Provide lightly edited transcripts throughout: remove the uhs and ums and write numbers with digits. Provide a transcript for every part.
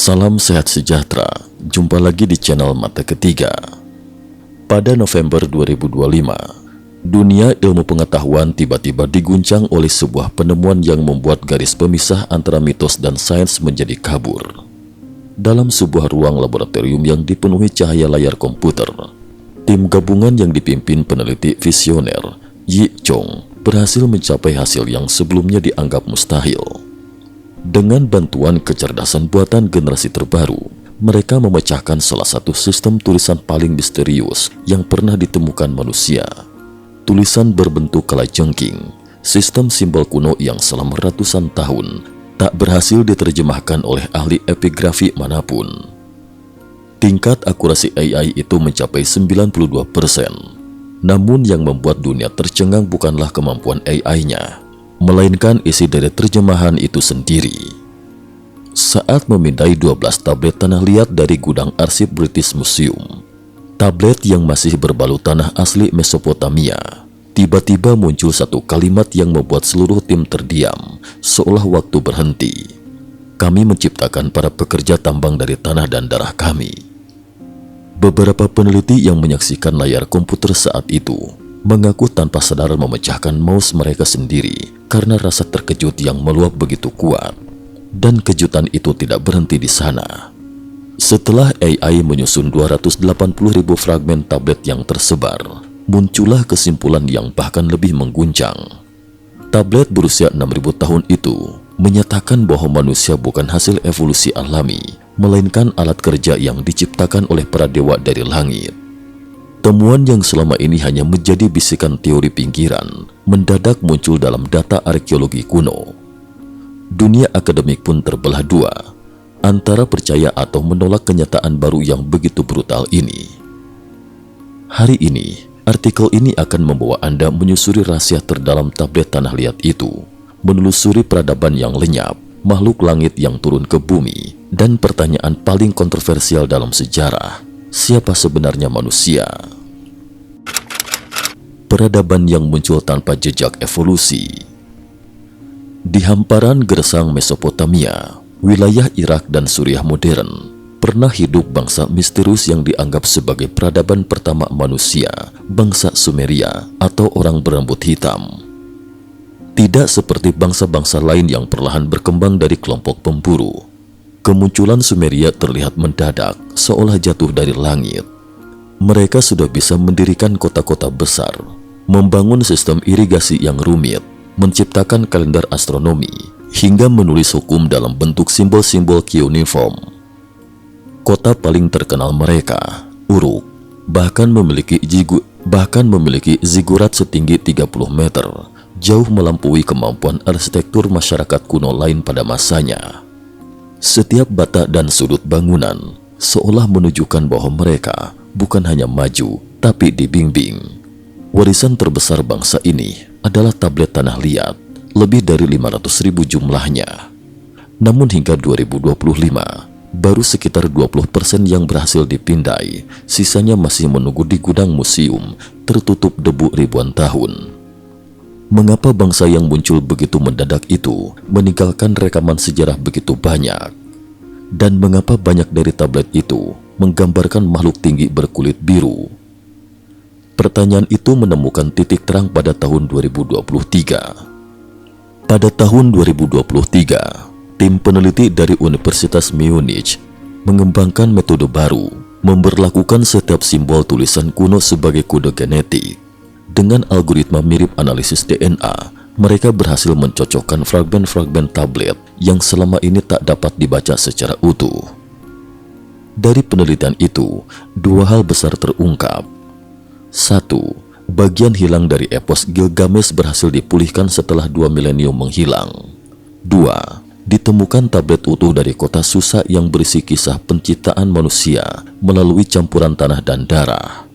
Salam sehat sejahtera, jumpa lagi di channel Mata Ketiga. Pada November 2025, dunia ilmu pengetahuan tiba-tiba diguncang oleh sebuah penemuan yang membuat garis pemisah antara mitos dan sains menjadi kabur. Dalam sebuah ruang laboratorium yang dipenuhi cahaya layar komputer, tim gabungan yang dipimpin peneliti visioner Yi Chong berhasil mencapai hasil yang sebelumnya dianggap mustahil. Dengan bantuan kecerdasan buatan generasi terbaru, mereka memecahkan salah satu sistem tulisan paling misterius yang pernah ditemukan manusia. Tulisan berbentuk kalajengking, sistem simbol kuno yang selama ratusan tahun tak berhasil diterjemahkan oleh ahli epigrafi manapun. Tingkat akurasi AI itu mencapai 92%. Namun yang membuat dunia tercengang bukanlah kemampuan AI-nya, melainkan isi dari terjemahan itu sendiri. Saat memindai 12 tablet tanah liat dari gudang arsip British Museum, tablet yang masih berbalut tanah asli Mesopotamia, tiba-tiba muncul satu kalimat yang membuat seluruh tim terdiam, seolah waktu berhenti. Kami menciptakan para pekerja tambang dari tanah dan darah kami. Beberapa peneliti yang menyaksikan layar komputer saat itu mengaku tanpa sadar memecahkan mouse mereka sendiri karena rasa terkejut yang meluap begitu kuat. Dan kejutan itu tidak berhenti di sana. Setelah AI menyusun 280.000 fragmen tablet yang tersebar, muncullah kesimpulan yang bahkan lebih mengguncang. Tablet berusia 6.000 tahun itu menyatakan bahwa manusia bukan hasil evolusi alami, melainkan alat kerja yang diciptakan oleh para dewa dari langit. Temuan yang selama ini hanya menjadi bisikan teori pinggiran mendadak muncul dalam data arkeologi kuno. Dunia akademik pun terbelah dua, antara percaya atau menolak kenyataan baru yang begitu brutal ini. Hari ini, artikel ini akan membawa Anda menyusuri rahasia terdalam tablet tanah liat itu, menelusuri peradaban yang lenyap, makhluk langit yang turun ke bumi, dan pertanyaan paling kontroversial dalam sejarah: siapa sebenarnya manusia? Peradaban yang muncul tanpa jejak evolusi. Di hamparan gersang Mesopotamia, wilayah Irak dan Suriah modern, pernah hidup bangsa misterius yang dianggap sebagai peradaban pertama manusia, bangsa Sumeria atau orang berambut hitam. Tidak seperti bangsa-bangsa lain yang perlahan berkembang dari kelompok pemburu, kemunculan Sumeria terlihat mendadak, seolah jatuh dari langit. Mereka sudah bisa mendirikan kota-kota besar, membangun sistem irigasi yang rumit, menciptakan kalender astronomi, hingga menulis hukum dalam bentuk simbol-simbol cuneiform. Kota paling terkenal mereka, Uruk, bahkan memiliki zigurat setinggi 30 meter, jauh melampaui kemampuan arsitektur masyarakat kuno lain pada masanya. Setiap bata dan sudut bangunan seolah menunjukkan bahwa mereka bukan hanya maju, tapi dibimbing. Warisan terbesar bangsa ini adalah tablet tanah liat, lebih dari 500.000 jumlahnya. Namun hingga 2025, baru sekitar 20% yang berhasil dipindai, sisanya masih menunggu di gudang museum, tertutup debu ribuan tahun. Mengapa bangsa yang muncul begitu mendadak itu meninggalkan rekaman sejarah begitu banyak? Dan mengapa banyak dari tablet itu menggambarkan makhluk tinggi berkulit biru? Pertanyaan itu menemukan titik terang pada tahun 2023. Pada tahun 2023, tim peneliti dari Universitas Munich mengembangkan metode baru, memberlakukan setiap simbol tulisan kuno sebagai kode genetik. Dengan algoritma mirip analisis DNA, mereka berhasil mencocokkan fragmen-fragmen tablet yang selama ini tak dapat dibaca secara utuh. Dari penelitian itu, dua hal besar terungkap. 1. Bagian hilang dari epos Gilgamesh berhasil dipulihkan setelah 2 milenium menghilang. 2. Ditemukan tablet utuh dari kota Susa yang berisi kisah penciptaan manusia melalui campuran tanah dan darah.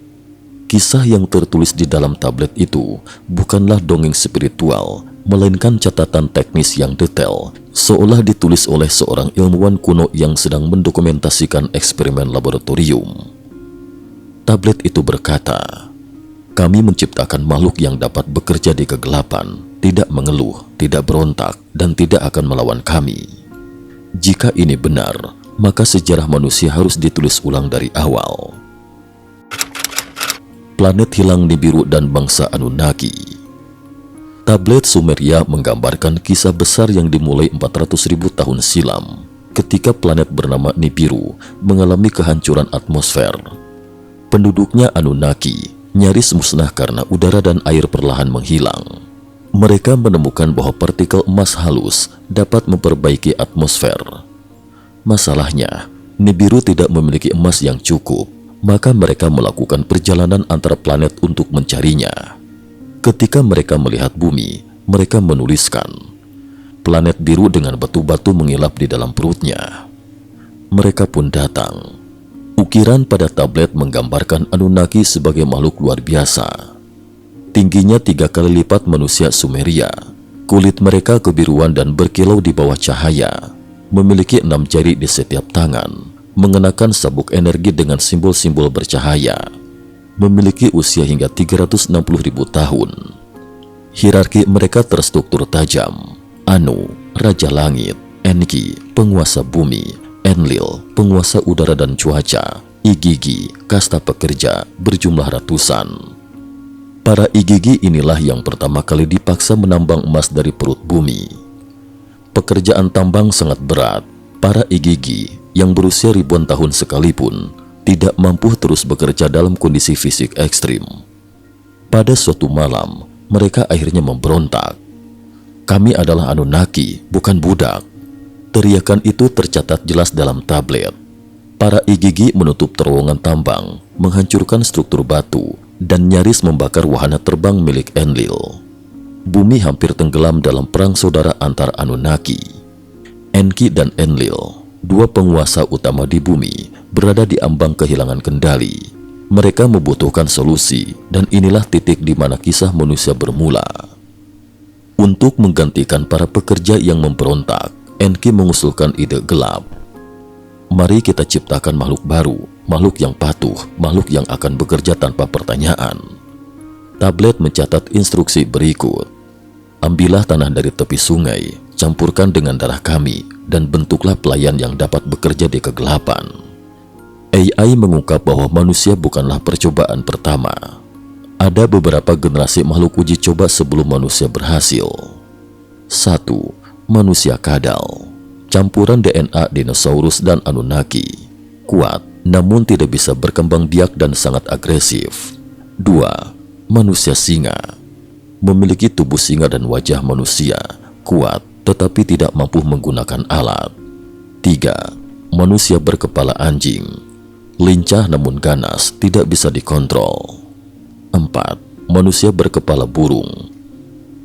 Kisah yang tertulis di dalam tablet itu bukanlah dongeng spiritual, melainkan catatan teknis yang detail, seolah ditulis oleh seorang ilmuwan kuno yang sedang mendokumentasikan eksperimen laboratorium. Tablet itu berkata, "Kami menciptakan makhluk yang dapat bekerja di kegelapan, tidak mengeluh, tidak berontak, dan tidak akan melawan kami. Jika ini benar, maka sejarah manusia harus ditulis ulang dari awal. Planet hilang Nibiru dan bangsa Anunnaki. Tablet Sumeria menggambarkan kisah besar yang dimulai 400.000 tahun silam ketika planet bernama Nibiru mengalami kehancuran atmosfer. Penduduknya Anunnaki nyaris musnah karena udara dan air perlahan menghilang. Mereka menemukan bahwa partikel emas halus dapat memperbaiki atmosfer. Masalahnya, Nibiru tidak memiliki emas yang cukup, maka mereka melakukan perjalanan antar planet untuk mencarinya. Ketika mereka melihat bumi, mereka menuliskan, "Planet biru dengan batu-batu mengilap di dalam perutnya." Mereka pun datang. Ukiran pada tablet menggambarkan Anunnaki sebagai makhluk luar biasa. Tingginya 3 kali lipat manusia Sumeria. Kulit mereka kebiruan dan berkilau di bawah cahaya. Memiliki 6 jari di setiap tangan. Mengenakan sabuk energi dengan simbol-simbol bercahaya. Memiliki usia hingga 360.000 tahun. Hierarki mereka terstruktur tajam. Anu, Raja Langit; Enki, penguasa bumi; Enlil, penguasa udara dan cuaca; Igigi, kasta pekerja, berjumlah ratusan. Para Igigi inilah yang pertama kali dipaksa menambang emas dari perut bumi. Pekerjaan tambang sangat berat. Para Igigi yang berusia ribuan tahun sekalipun tidak mampu terus bekerja dalam kondisi fisik ekstrim. Pada suatu malam, mereka akhirnya memberontak. "Kami adalah Anunnaki, bukan budak." Teriakan itu tercatat jelas dalam tablet. Para Igigi menutup terowongan tambang, menghancurkan struktur batu, dan nyaris membakar wahana terbang milik Enlil. Bumi hampir tenggelam dalam perang saudara antar Anunnaki. Enki dan Enlil, 2 penguasa utama di bumi, berada di ambang kehilangan kendali. Mereka membutuhkan solusi, dan inilah titik di mana kisah manusia bermula. Untuk menggantikan para pekerja yang memberontak, Enki mengusulkan ide gelap. "Mari kita ciptakan makhluk baru, makhluk yang patuh, makhluk yang akan bekerja tanpa pertanyaan." Tablet mencatat instruksi berikut. "Ambillah tanah dari tepi sungai, campurkan dengan darah kami, dan bentuklah pelayan yang dapat bekerja di kegelapan." AI mengungkap bahwa manusia bukanlah percobaan pertama. Ada beberapa generasi makhluk uji coba sebelum manusia berhasil. 1. Manusia kadal, campuran DNA dinosaurus dan Anunnaki. Kuat, namun tidak bisa berkembang biak dan sangat agresif. 2. Manusia singa, memiliki tubuh singa dan wajah manusia. Kuat, tetapi tidak mampu menggunakan alat. 3. Manusia berkepala anjing, lincah namun ganas, tidak bisa dikontrol. 4. Manusia berkepala burung,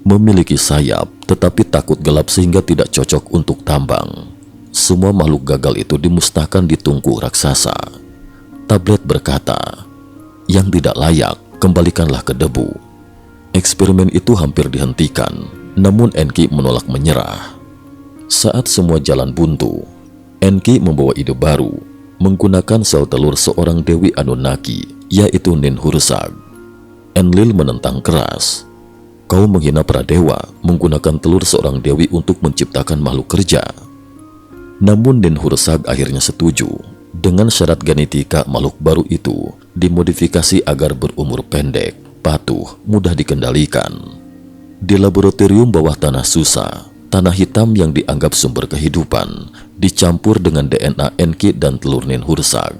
memiliki sayap tetapi takut gelap sehingga tidak cocok untuk tambang. Semua makhluk gagal itu dimusnahkan di tungku raksasa. Tablet berkata, "Yang tidak layak, kembalikanlah ke debu." Eksperimen itu hampir dihentikan, namun Enki menolak menyerah. Saat semua jalan buntu, Enki membawa ide baru, menggunakan sel telur seorang dewi Anunnaki, yaitu Ninhursag. Enlil menentang keras, "Kau menghina para dewa menggunakan telur seorang dewi untuk menciptakan makhluk kerja." Namun Ninhursag akhirnya setuju dengan syarat genetika makhluk baru itu dimodifikasi agar berumur pendek, patuh, mudah dikendalikan. Di laboratorium bawah tanah Susa, tanah hitam yang dianggap sumber kehidupan dicampur dengan DNA Enki dan telur Ninhursag.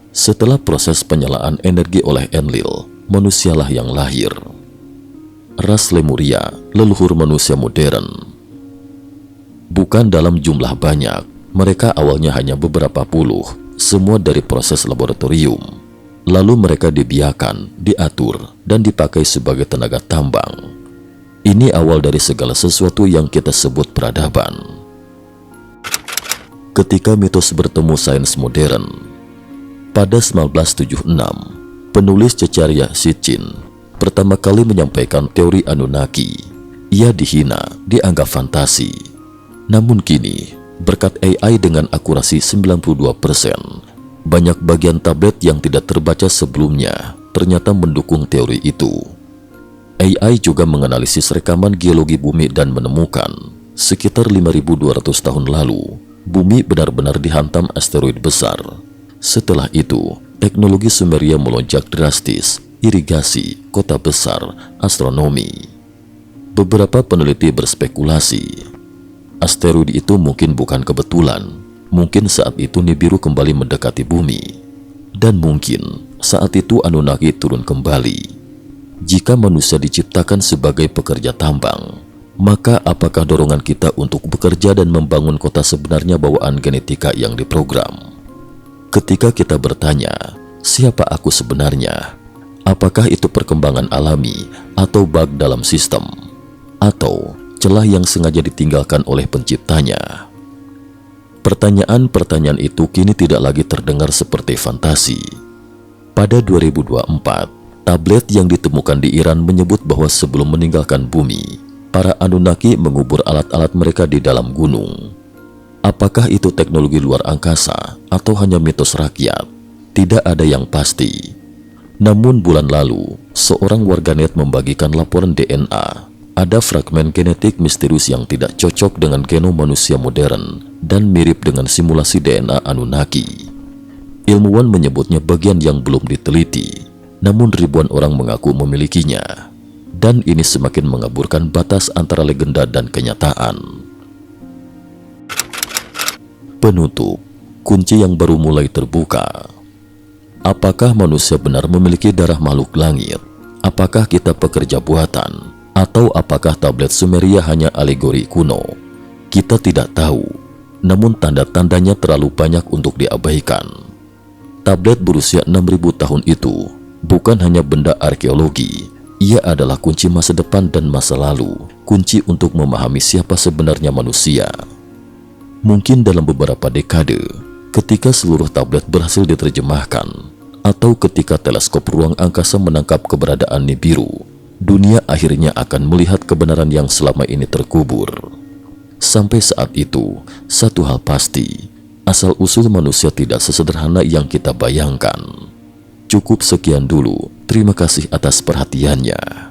Setelah proses penyalaan energi oleh Enlil, manusialah yang lahir. Ras Lemuria, leluhur manusia modern. Bukan dalam jumlah banyak, mereka awalnya hanya beberapa puluh, semua dari proses laboratorium. Lalu mereka dibiarkan, diatur, dan dipakai sebagai tenaga tambang. Ini awal dari segala sesuatu yang kita sebut peradaban. Ketika mitos bertemu sains modern, pada 1976, penulis cecaria Sitchin pertama kali menyampaikan teori Anunnaki. Ia dihina, dianggap fantasi. Namun kini, berkat AI dengan akurasi 92%, banyak bagian tablet yang tidak terbaca sebelumnya ternyata mendukung teori itu. AI juga menganalisis rekaman geologi bumi dan menemukan sekitar 5.200 tahun lalu, bumi benar-benar dihantam asteroid besar. Setelah itu, teknologi Sumeria melonjak drastis, irigasi, kota besar, astronomi. Beberapa peneliti berspekulasi, asteroid itu mungkin bukan kebetulan. Mungkin saat itu Nibiru kembali mendekati bumi. Dan mungkin saat itu Anunnaki turun kembali. Jika manusia diciptakan sebagai pekerja tambang, maka apakah dorongan kita untuk bekerja dan membangun kota sebenarnya bawaan genetika yang diprogram? Ketika kita bertanya, siapa aku sebenarnya? Apakah itu perkembangan alami atau bug dalam sistem? Atau celah yang sengaja ditinggalkan oleh penciptanya? Pertanyaan-pertanyaan itu kini tidak lagi terdengar seperti fantasi. Pada 2024, tablet yang ditemukan di Iran menyebut bahwa sebelum meninggalkan bumi, para Anunnaki mengubur alat-alat mereka di dalam gunung. Apakah itu teknologi luar angkasa atau hanya mitos rakyat? Tidak ada yang pasti. Namun bulan lalu, seorang warganet membagikan laporan DNA. Ada fragmen genetik misterius yang tidak cocok dengan genom manusia modern dan mirip dengan simulasi DNA Anunnaki. Ilmuwan menyebutnya bagian yang belum diteliti, namun ribuan orang mengaku memilikinya. Dan ini semakin mengaburkan batas antara legenda dan kenyataan. Penutup, kunci yang baru mulai terbuka. Apakah manusia benar memiliki darah makhluk langit? Apakah kita pekerja buatan? Atau apakah tablet Sumeria hanya alegori kuno? Kita tidak tahu, namun tanda-tandanya terlalu banyak untuk diabaikan. Tablet berusia 6.000 tahun itu bukan hanya benda arkeologi, ia adalah kunci masa depan dan masa lalu, kunci untuk memahami siapa sebenarnya manusia. Mungkin dalam beberapa dekade, ketika seluruh tablet berhasil diterjemahkan, atau ketika teleskop ruang angkasa menangkap keberadaan Nibiru, dunia akhirnya akan melihat kebenaran yang selama ini terkubur. Sampai saat itu, satu hal pasti, asal-usul manusia tidak sesederhana yang kita bayangkan. Cukup sekian dulu, terima kasih atas perhatiannya.